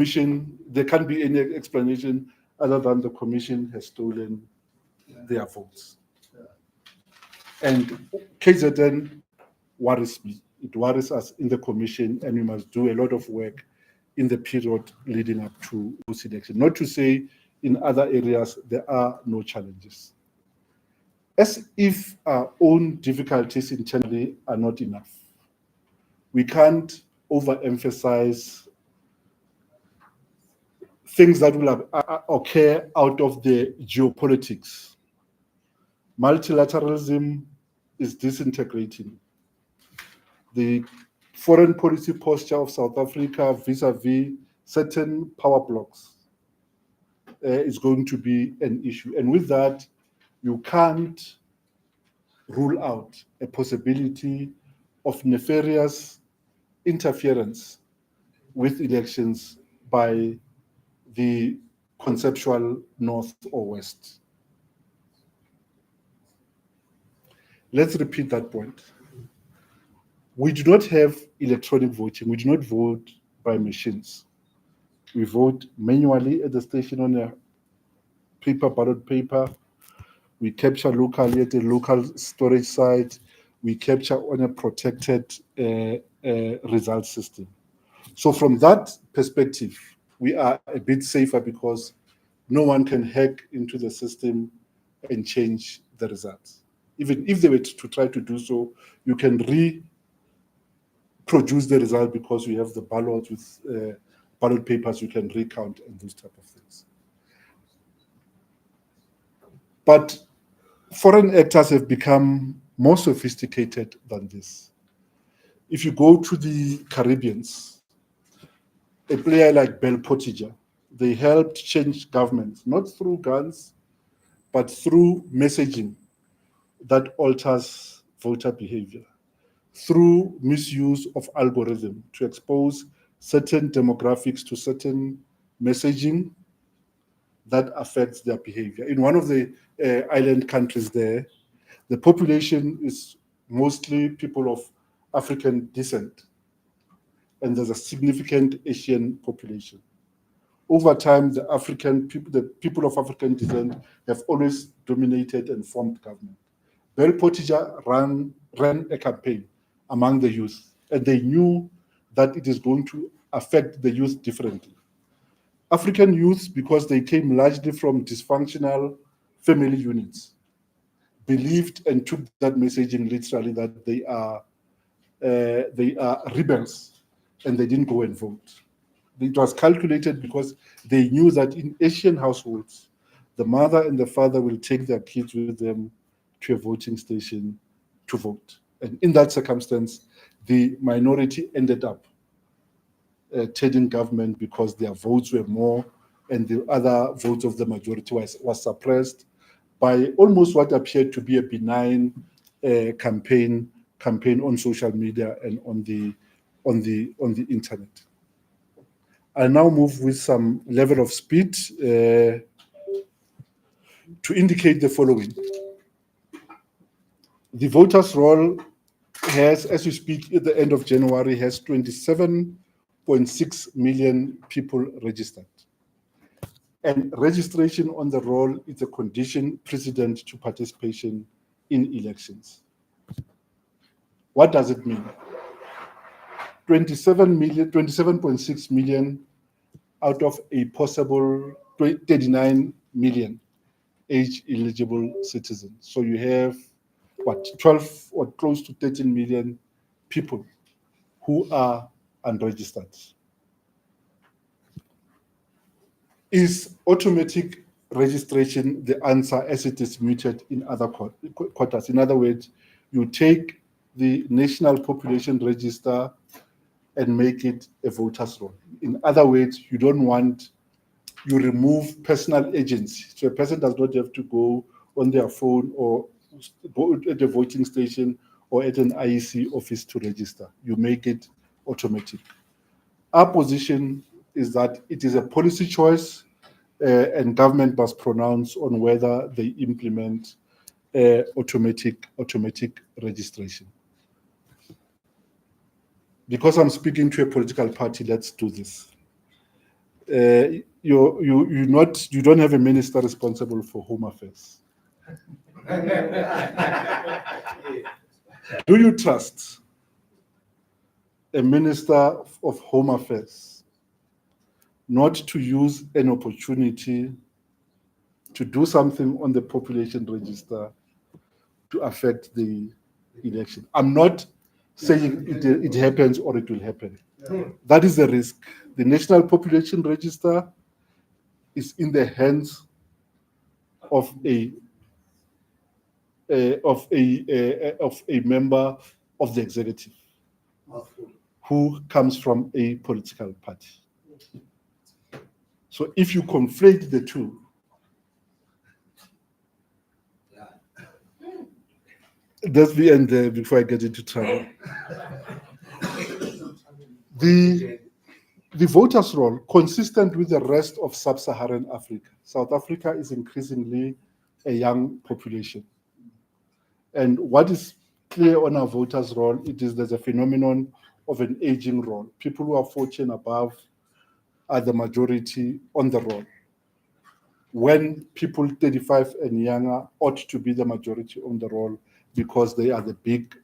commission, there can't be any explanation other than the commission has stolen their votes. And KZN worries me. It worries us in the commission, and we must do a lot of work in the period leading up to those elections. Not to say in other areas there are no challenges. As if our own difficulties internally are not enough, we can't overemphasize things that will occur out of the geopolitics. Multilateralism is disintegrating. The foreign policy posture of South Africa vis-a-vis certain power blocks is going to be an issue. And with that, you can't rule out a possibility of nefarious interference with elections by the conceptual North or West. Let's repeat that point. We do not have electronic voting. We do not vote by machines. We vote manually at the station on a ballot paper. We capture locally at a local storage site. We capture on a protected result system. So from that perspective, we are a bit safer because no one can hack into the system and change the results. Even if they were to try to do so, you can reproduce the result because we have the ballots with ballot papers you can recount and those type of things. But foreign actors have become more sophisticated than this. If you go to the Caribbeans, a player like Bell Pottinger, they helped change governments, not through guns, but through messaging that alters voter behavior, through misuse of algorithm to expose certain demographics to certain messaging that affects their behavior. In one of the island countries there, the population is mostly people of African descent, and there's a significant Asian population. Over time, the people of African descent have always dominated and formed government. Bell Pottinger ran a campaign among the youth, and they knew that it is going to affect the youth differently. African youths, because they came largely from dysfunctional family units, believed and took that messaging literally that they are rebels, and they didn't go and vote. It was calculated because they knew that in Asian households, the mother and the father will take their kids with them to a voting station to vote. And in that circumstance, the minority ended up turning government because their votes were more and the other votes of the majority was suppressed by almost what appeared to be a benign campaign on social media and on the internet. I now move with some level of speed to indicate the following. The voters' roll has, as we speak, at the end of January, has 27.6 million people registered. And registration on the roll is a condition precedent to participation in elections. What does it mean? 27.6 million out of a possible 39 million age-eligible citizens. So you have, 12 or close to 13 million people who are unregistered. Is automatic registration the answer as it is muted in other quarters? In other words, you take the National Population Register and make it a voter's roll. In other words, you remove personal agency. So a person does not have to go on their phone or go at the voting station or at an IEC office to register. You make it automatic. Our position is that it is a policy choice and government must pronounce on whether they implement automatic registration. Because I'm speaking to a political party, let's do this. you don't have a minister responsible for home affairs. Do you trust a minister of home affairs not to use an opportunity to do something on the population register to affect the election? I'm not saying it happens or it will happen. That is the risk. The National Population Register is in the hands of a member of the executive who comes from a political party. So if you conflate the two, that's the end there before I get into trouble. The voters' roll, consistent with the rest of sub-Saharan Africa. South Africa is increasingly a young population. And what is clear on our voters' roll, there's a phenomenon of an aging roll. People who are 40 and above are the majority on the roll, when people 35 and younger ought to be the majority on the roll because they are the big